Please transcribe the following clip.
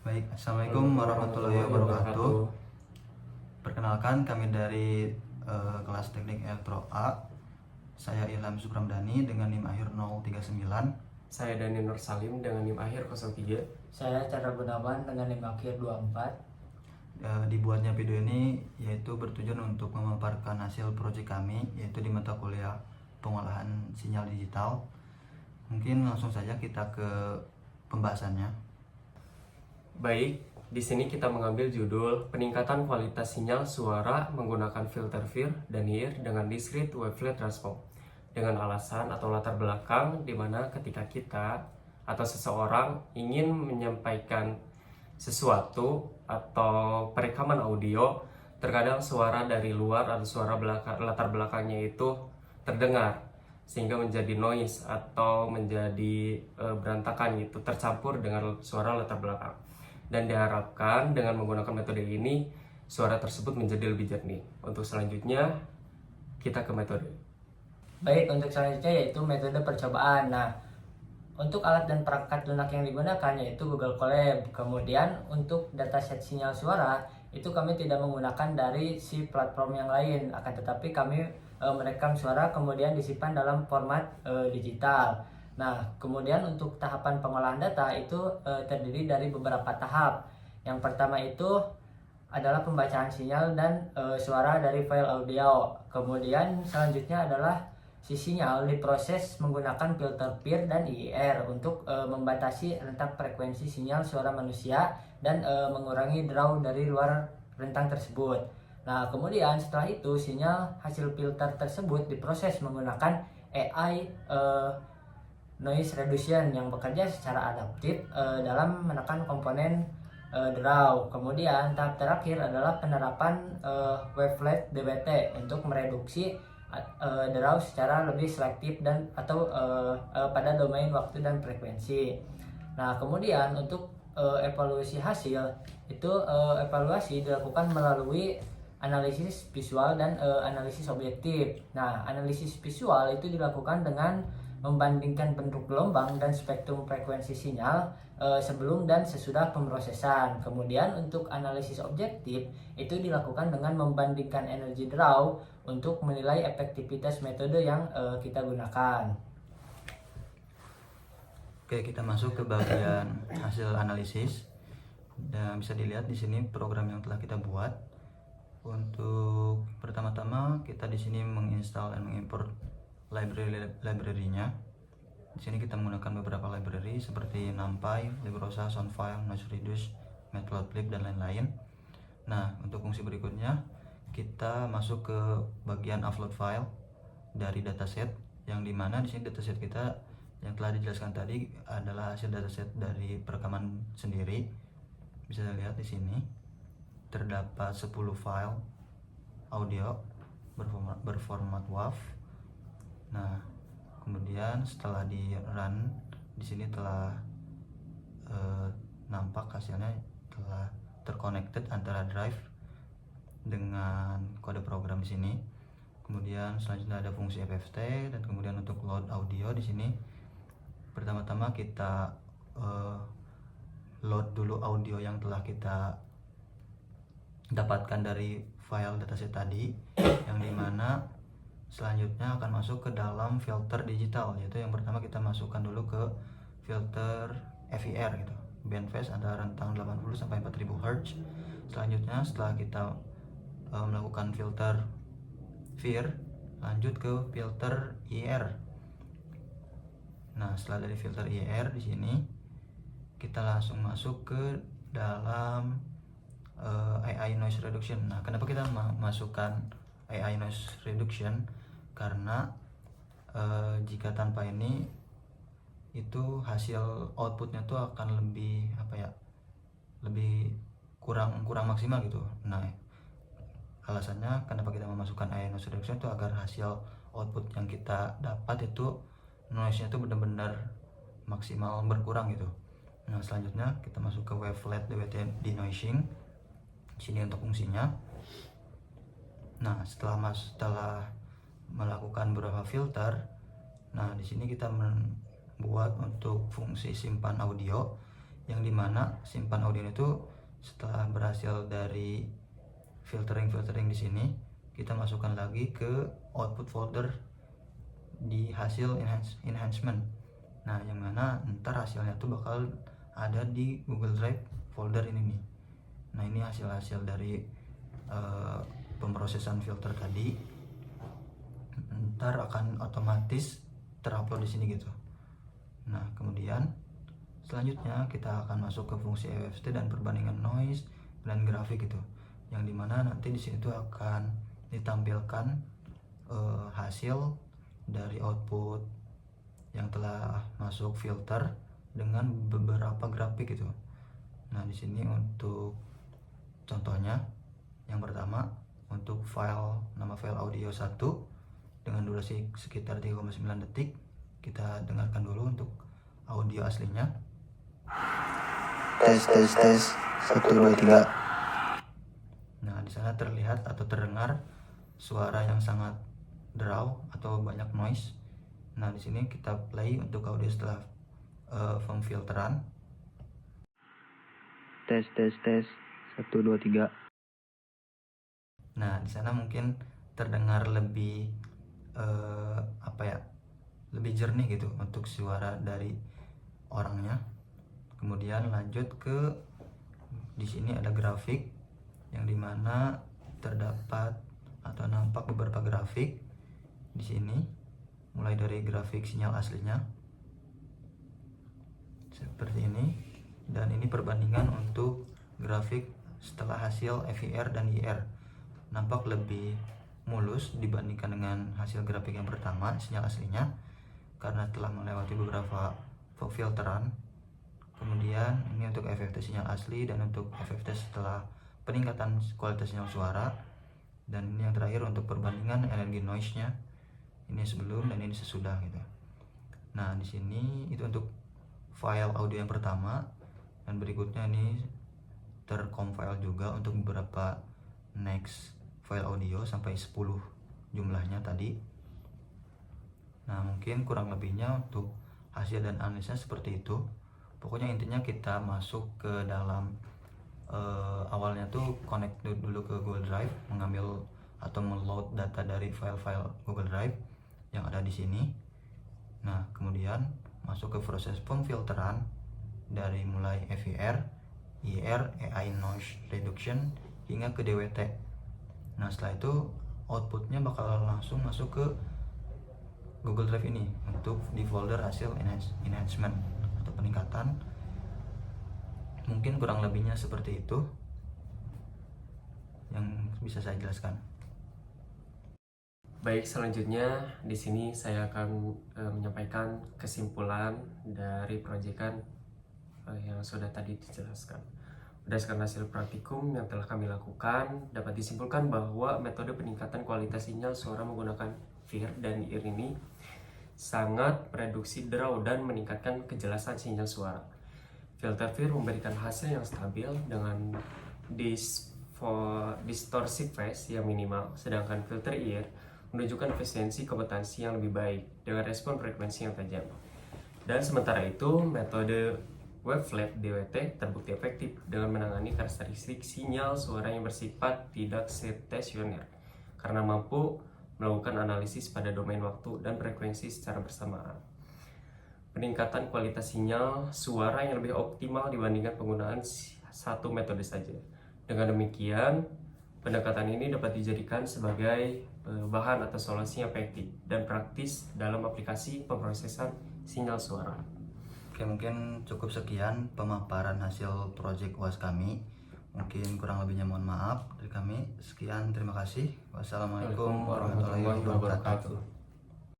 Baik, Assalamualaikum warahmatullahi wabarakatuh. Perkenalkan, kami dari kelas teknik elektro A. Saya Ilham Sukramdani dengan NIM akhir 039. Saya Dani Nur Salim dengan NIM akhir 03. Saya Chandra Gunawan dengan NIM akhir 24. Dibuatnya video ini yaitu bertujuan untuk memaparkan hasil proyek kami, yaitu di mata kuliah pengolahan sinyal digital. Mungkin langsung saja kita ke pembahasannya. Baik, di sini kita mengambil judul peningkatan kualitas sinyal suara menggunakan filter FIR dan HEAR dengan discrete wavelet transform. Dengan alasan atau latar belakang di mana ketika kita atau seseorang ingin menyampaikan sesuatu atau perekaman audio, terkadang suara dari luar atau suara latar belakangnya itu terdengar sehingga menjadi noise atau menjadi berantakan gitu, tercampur dengan suara latar belakang. Dan diharapkan dengan menggunakan metode ini suara tersebut menjadi lebih jernih. Untuk selanjutnya kita ke metode. Baik, untuk selanjutnya yaitu metode percobaan. Nah, untuk alat dan perangkat lunak yang digunakan yaitu Google Colab. Kemudian untuk dataset sinyal suara itu kami tidak menggunakan dari si platform yang lain, akan tetapi kami merekam suara kemudian disimpan dalam format digital. Nah, kemudian untuk tahapan pengolahan data itu terdiri dari beberapa tahap. Yang pertama itu adalah pembacaan sinyal dan suara dari file audio. Kemudian selanjutnya adalah si sinyal diproses menggunakan filter FIR dan HEAR untuk membatasi rentang frekuensi sinyal suara manusia dan mengurangi draw dari luar rentang tersebut. Nah, kemudian setelah itu sinyal hasil filter tersebut diproses menggunakan AI noise reduction yang bekerja secara adaptif dalam menekan komponen draw. Kemudian tahap terakhir adalah penerapan wavelet DWT untuk mereduksi draw secara lebih selektif dan atau pada domain waktu dan frekuensi. Nah, kemudian untuk evaluasi hasil itu evaluasi dilakukan melalui analisis visual dan analisis objektif. Nah, analisis visual itu dilakukan dengan membandingkan bentuk gelombang dan spektrum frekuensi sinyal sebelum dan sesudah pemrosesan. Kemudian untuk analisis objektif itu dilakukan dengan membandingkan energi draw untuk menilai efektivitas metode yang kita gunakan. Oke, kita masuk ke bagian hasil analisis. Dan bisa dilihat di sini program yang telah kita buat. Untuk pertama-tama kita di sini menginstal dan mengimport library-nya. Di sini kita menggunakan beberapa library seperti NumPy, Librosa, Soundfile, Noise Reduce, Matplotlib dan lain-lain. Nah, untuk fungsi berikutnya kita masuk ke bagian upload file dari dataset, yang dimana di sini dataset kita yang telah dijelaskan tadi adalah hasil dataset dari perekaman sendiri. Bisa dilihat di sini terdapat 10 file audio berformat WAV. Nah, kemudian setelah di run di sini telah nampak hasilnya telah terconnected antara drive dengan kode program di sini. Kemudian selanjutnya ada fungsi FFT, dan kemudian untuk load audio di sini pertama-tama kita load dulu audio yang telah kita dapatkan dari file dataset tadi, yang dimana selanjutnya akan masuk ke dalam filter digital, yaitu yang pertama kita masukkan dulu ke filter FIR gitu, bandpass antara rentang 80 sampai 4000 Hz. Selanjutnya setelah kita melakukan filter FIR, lanjut ke filter HEAR. Nah, setelah dari filter HEAR di sini kita langsung masuk ke dalam AI noise reduction. Nah, kenapa kita masukkan AI noise reduction? Karena jika tanpa ini itu hasil outputnya tuh akan lebih lebih kurang maksimal gitu. Nah, alasannya kenapa kita memasukkan AI noise reduction itu agar hasil output yang kita dapat itu noise-nya itu benar-benar maksimal berkurang gitu. Nah, selanjutnya kita masuk ke wavelet DWT denoising. Sini untuk fungsinya. Nah, setelah melakukan beberapa filter, nah di sini kita membuat untuk fungsi simpan audio, yang dimana simpan audio itu setelah berhasil dari filtering di sini, kita masukkan lagi ke output folder di hasil enhancement. Nah, yang mana ntar hasilnya tuh bakal ada di Google Drive folder ini nih. Nah, ini hasil dari pemrosesan filter tadi, ntar akan otomatis terupload di sini gitu. Nah, kemudian selanjutnya kita akan masuk ke fungsi EFT dan perbandingan noise dan grafik gitu, yang dimana nanti di sini tuh akan ditampilkan hasil dari output yang telah masuk filter dengan beberapa grafik gitu. Nah, di sini untuk contohnya, yang pertama untuk nama file audio 1 dengan durasi sekitar 3,9 detik, kita dengarkan dulu untuk audio aslinya. Tes 1 2 3. Nah, di sana terlihat atau terdengar suara yang sangat draw atau banyak noise. Nah, di sini kita play untuk audio setelah pemfilteran. Tes 1 2 3. Nah, di sana mungkin terdengar lebih lebih jernih gitu untuk suara dari orangnya. Kemudian lanjut ke di sini ada grafik, yang dimana terdapat atau nampak beberapa grafik di sini, mulai dari grafik sinyal aslinya seperti ini, dan ini perbandingan untuk grafik setelah hasil FIR dan IR. Nampak lebih mulus dibandingkan dengan hasil grafik yang pertama, sinyal aslinya, karena telah melewati beberapa filteran. Kemudian ini untuk efek tes sinyal asli dan untuk efek tes setelah peningkatan kualitas sinyal suara. Dan ini yang terakhir untuk perbandingan energi noise-nya. Ini sebelum dan ini sesudah gitu. Nah, di sini itu untuk file audio yang pertama, dan berikutnya ini tercompile juga untuk beberapa next file audio sampai 10 jumlahnya tadi. Nah, mungkin kurang lebihnya untuk hasil dan analisnya seperti itu. Pokoknya intinya kita masuk ke dalam awalnya tuh connect dulu ke Google Drive, mengambil atau meload data dari file-file Google Drive yang ada di sini. Nah, kemudian masuk ke proses pemfilteran dari mulai FIR, IR, AI Noise Reduction hingga ke DWT. Nah, setelah itu outputnya bakal langsung masuk ke Google Drive ini untuk di folder hasil enhancement atau peningkatan. Mungkin kurang lebihnya seperti itu yang bisa saya jelaskan. Baik, selanjutnya di sini saya akan menyampaikan kesimpulan dari proyekan yang sudah tadi dijelaskan. Berdasarkan hasil praktikum yang telah kami lakukan, dapat disimpulkan bahwa metode peningkatan kualitas sinyal suara menggunakan FIR dan IR ini sangat mereduksi draw dan meningkatkan kejelasan sinyal suara. Filter FIR memberikan hasil yang stabil dengan distorsi phase yang minimal, sedangkan filter IR menunjukkan efisiensi kompetensi yang lebih baik dengan respon frekuensi yang tajam. Dan sementara itu, metode wavelet DWT terbukti efektif dengan menangani karakteristik sinyal suara yang bersifat tidak stasioner karena mampu melakukan analisis pada domain waktu dan frekuensi secara bersamaan. Peningkatan kualitas sinyal suara yang lebih optimal dibandingkan penggunaan satu metode saja. Dengan demikian, pendekatan ini dapat dijadikan sebagai bahan atau solusi yang efektif dan praktis dalam aplikasi pemrosesan sinyal suara. Oke, mungkin cukup sekian pemaparan hasil proyek UAS kami. Mungkin kurang lebihnya mohon maaf dari kami. Sekian, terima kasih. Wassalamualaikum warahmatullahi wabarakatuh.